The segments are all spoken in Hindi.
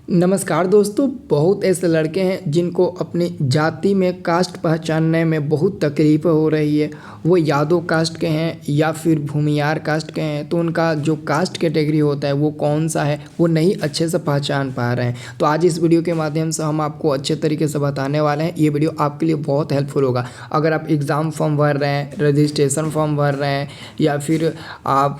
नमस्कार दोस्तों। बहुत ऐसे लड़के हैं जिनको अपनी जाति में कास्ट पहचानने में बहुत तकलीफ हो रही है। वो यादव कास्ट के हैं या फिर भूमियार कास्ट के हैं, तो उनका जो कास्ट कैटेगरी होता है वो कौन सा है वो नहीं अच्छे से पहचान पा रहे हैं। तो आज इस वीडियो के माध्यम से हम आपको अच्छे तरीके से बताने वाले हैं। ये वीडियो आपके लिए बहुत हेल्पफुल होगा। अगर आप एग्ज़ाम फॉर्म भर रहे हैं, रजिस्ट्रेशन फॉर्म भर रहे हैं, या फिर आप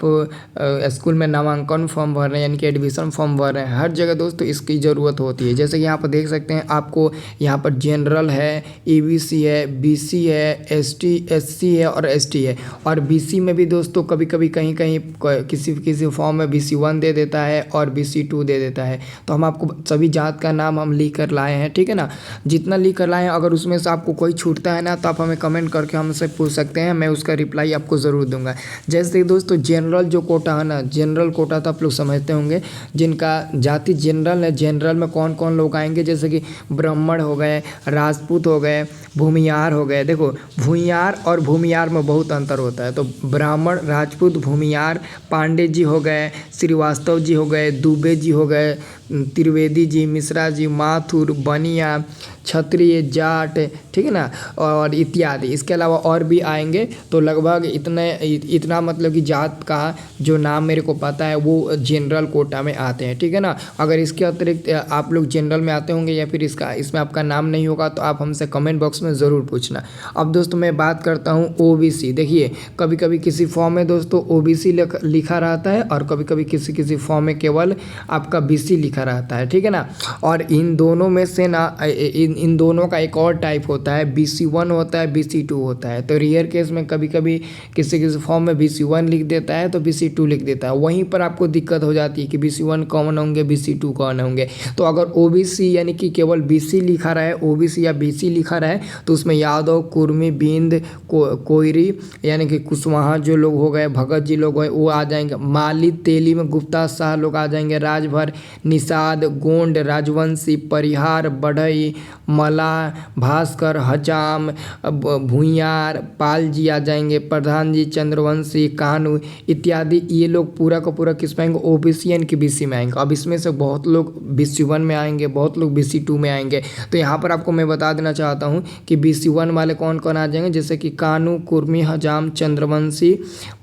स्कूल में नामांकन फॉर्म भर रहे हैं यानी कि एडमिशन फॉर्म भर रहे हैं, हर जगह दोस्तों इसकी ज़रूरत होती है। जैसे कि यहाँ पर देख सकते हैं, आपको यहाँ पर जनरल है, ईबीसी है, बीसी है, एसटी, एससी है और एसटी है। और बीसी में भी दोस्तों कभी कभी कहीं कहीं किसी फॉर्म में बीसी 1 दे देता है और बीसी 2 दे देता है। तो हम आपको सभी जात का नाम हम लिख कर लाए हैं, ठीक है ना। जितना लिख कर लाए हैं, अगर उसमें से आपको कोई छूटता है ना तो आप हमें कमेंट करके हमसे पूछ सकते हैं, मैं उसका रिप्लाई आपको ज़रूर दूंगा। जैसे दोस्तों जनरल जो कोटा है ना, जनरल कोटा तो आप लोग समझते होंगे, जिनका जाति जनरल है। जनरल में कौन कौन लोग आएंगे, जैसे कि ब्राह्मण हो गए, राजपूत हो गए, भूमियार हो गए। देखो भूमियार और भूमियार में बहुत अंतर होता है। तो ब्राह्मण, राजपूत, भूमियार, पांडे जी हो गए, श्रीवास्तव जी हो गए, दुबे जी हो गए, त्रिवेदी जी, मिश्रा जी, माथुर, बनिया, क्षत्रिय, जाट, ठीक है ना, और इत्यादि। इसके अलावा और भी आएंगे। तो लगभग इतना मतलब कि जात का जो नाम मेरे को पता है वो जनरल कोटा में आते हैं, ठीक है ना। अगर इसके अतिरिक्त आप लोग जनरल में आते होंगे या फिर इसमें आपका नाम नहीं होगा तो आप हमसे कमेंट बॉक्स में ज़रूर पूछना। अब दोस्तों मैं बात करता हूँ ओबीसी। देखिए कभी कभी किसी फॉर्म में दोस्तों ओबीसी लिखा रहता है और कभी कभी किसी फॉर्म में केवल आपका बीसी लिखा रहता है, ठीक है ना। और इन दोनों में से ना इन दोनों का एक और टाइप होता है, BC1 होता है, BC2 होता है। तो रेयर केस में कभी कभी किसी फॉर्म में BC1 लिख देता है तो BC2 लिख देता है। वहीं पर आपको दिक्कत हो जाती है कि BC1 कौन होंगे, BC2 कौन होंगे। तो अगर ओबीसी यानी कि केवल BC लिखा रहा है, ओबीसी या BC लिखा रहा है, तो उसमें यादव, कुर्मी, बिंद, कोयरी यानी कि कुशवाहा जो लोग हो गए, भगत जी लोग हो वो आ जाएंगे। माली, तेली में गुप्ता, शाह लोग आ जाएंगे। राजभर, निषाद, गोंड, राजवंशी, परिहार, बढ़ई, मला, भास्कर, हजाम, भूइयार, पाल जी आ जाएंगे। प्रधान जी, चंद्रवंशी, कानू इत्यादि। ये लोग पूरा का पूरा किस में आएंगे, ओबीसी यानी कि BC में आएंगे। अब इसमें से बहुत लोग BC1 में आएंगे, बहुत लोग BC2 में आएंगे। तो यहाँ पर आपको मैं बता देना चाहता हूँ कि BC1 वाले कौन कौन आ जाएंगे, जैसे कि कानू, कुर्मी, हजाम, चंद्रवंशी,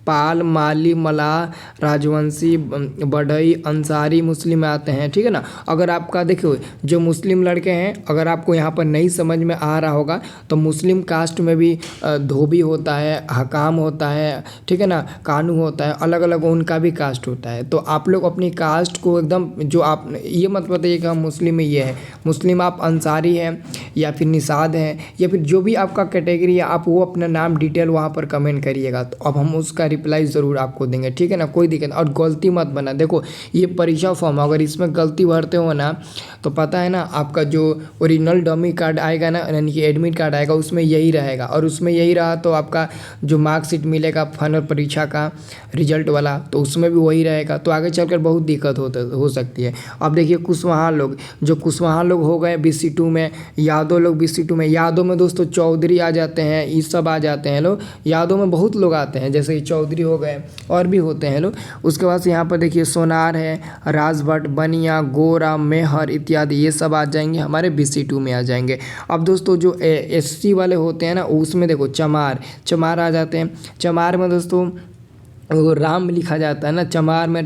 पाल, माली, मलाह, राजवंशी, बढ़ई, अंसारी मुस्लिम में आते हैं, ठीक है ना। अगर आपका देखो जो मुस्लिम लड़के हैं, अगर आपको यहाँ पर नहीं समझ में आ रहा होगा तो मुस्लिम कास्ट में भी धोबी होता है, हकाम होता है, ठीक है ना, कानू होता है, अलग अलग उनका भी कास्ट होता है। तो आप लोग अपनी कास्ट को एकदम, जो आप ये मत बताइए कि हम मुस्लिम में ये है, मुस्लिम आप अंसारी हैं या फिर निषाद हैं या फिर जो भी आपका कैटेगरी है, आप वो अपना नाम डिटेल वहाँ पर कमेंट करिएगा। तो अब हम उसका रिप्लाई ज़रूर आपको देंगे, ठीक है ना, कोई दिक्कत। और गलती मत बना। देखो ये परीक्षा फॉर्म, अगर इसमें गलती भरते हो ना तो पता है ना, आपका जो ओरिजिनल डमी कार्ड आएगा ना, यानी कि एडमिट कार्ड आएगा, उसमें यही रहेगा। और उसमें यही रहा तो आपका जो मार्कशीट मिलेगा फाइनल परीक्षा का रिजल्ट वाला, तो उसमें भी वही रहेगा। तो आगे चलकर बहुत दिक्कत हो सकती है। अब देखिए कुशवाहा लोग, जो कुशवाहा लोग हो गए BC2 में, यादव लोग BC2 में। यादव में दोस्तों चौधरी आ जाते हैं, ये सब आ जाते हैं लोग। यादव में बहुत लोग आते हैं, जैसे चौधरी हो गए और भी होते हैं लोग। उसके बाद से यहाँ पर देखिए सोनार है, राजभट, बनिया, गोरा, मेहर इत्यादि, ये सब आ जाएंगे हमारे BC2 में आ जाएंगे। अब दोस्तों जो SC वाले होते हैं ना, उसमें देखो चमार आ जाते हैं। चमार में दोस्तों वो राम लिखा जाता है ना, चमार में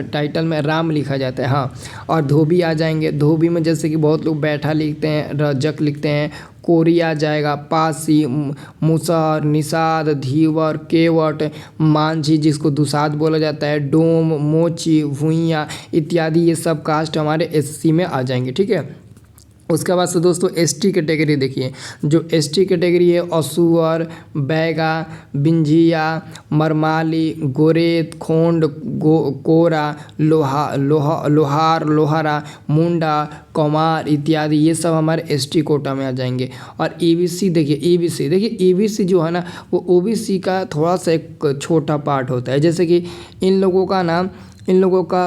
टाइटल में राम लिखा जाता है, हाँ। और धोबी आ जाएंगे। धोबी में जैसे कि बहुत लोग बैठा लिखते हैं, रजक लिखते हैं। कोरी आ जाएगा, पासी, मुसहर, निषाद, धीवर, केवट, मांझी जिसको दुसाद बोला जाता है, डोम, मोची, भुइयाँ इत्यादि, ये सब कास्ट हमारे SC में आ जाएंगे, ठीक है। उसके बाद से दोस्तों ST कैटेगरी देखिए। जो ST कैटेगरी है, असुअर, बैगा, बिंझिया, मरमाली, गोरेत, खोंड, कोरा, लोहार, लोहारा, मुंडा, कौमार इत्यादि, ये सब हमारे ST कोटा में आ जाएंगे। और EBC देखिए, EBC जो है ना वो OBC का थोड़ा सा एक छोटा पार्ट होता है। जैसे कि इन लोगों का ना इन लोगों का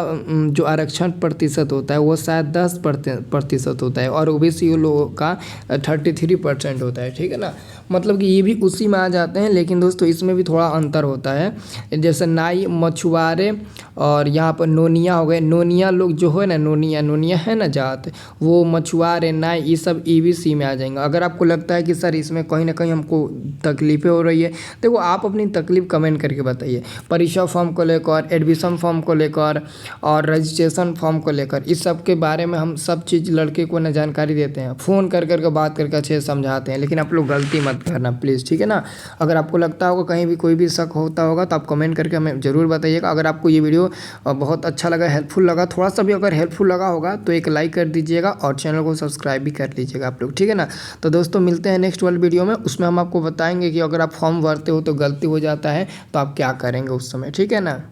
जो आरक्षण प्रतिशत होता है वो शायद 10% होता है और ओबीसी लोगों का 33% होता है, ठीक है ना। मतलब कि ये भी उसी में आ जाते हैं, लेकिन दोस्तों इसमें भी थोड़ा अंतर होता है। जैसे नाई, मछुआरे और यहाँ पर नोनिया हो गए। नोनिया लोग जो है ना, नोनिया है ना जात, वो मछुआरे, नाई, ये सब ईबीसी में आ जाएंगे। अगर आपको लगता है कि सर इसमें कहीं ना कहीं हमको तकलीफ़ें हो रही है, देखो आप अपनी तकलीफ़ कमेंट करके बताइए। परीक्षा फॉर्म को लेकर, एडमिशन फॉर्म को लेकर और रजिस्ट्रेशन फॉर्म को लेकर, इस सब के बारे में हम सब चीज़ लड़के को ना जानकारी देते हैं, फ़ोन कर करके बात करके अच्छे से समझाते हैं। लेकिन आप लोग गलती मत करना प्लीज़, ठीक है ना। अगर आपको लगता होगा कहीं भी कोई भी शक होता होगा तो आप कमेंट करके हमें ज़रूर बताइएगा। अगर आपको ये वीडियो बहुत अच्छा लगा, हेल्पफुल लगा, थोड़ा सा भी अगर हेल्पफुल लगा होगा तो एक लाइक कर दीजिएगा और चैनल को सब्सक्राइब भी कर लीजिएगा आप लोग, ठीक है ना। तो दोस्तों मिलते हैं नेक्स्ट वाले वीडियो में, उसमें हम आपको बताएंगे कि अगर आप फॉर्म भरते हो तो गलती हो जाता है तो आप क्या करेंगे उस समय, ठीक है ना।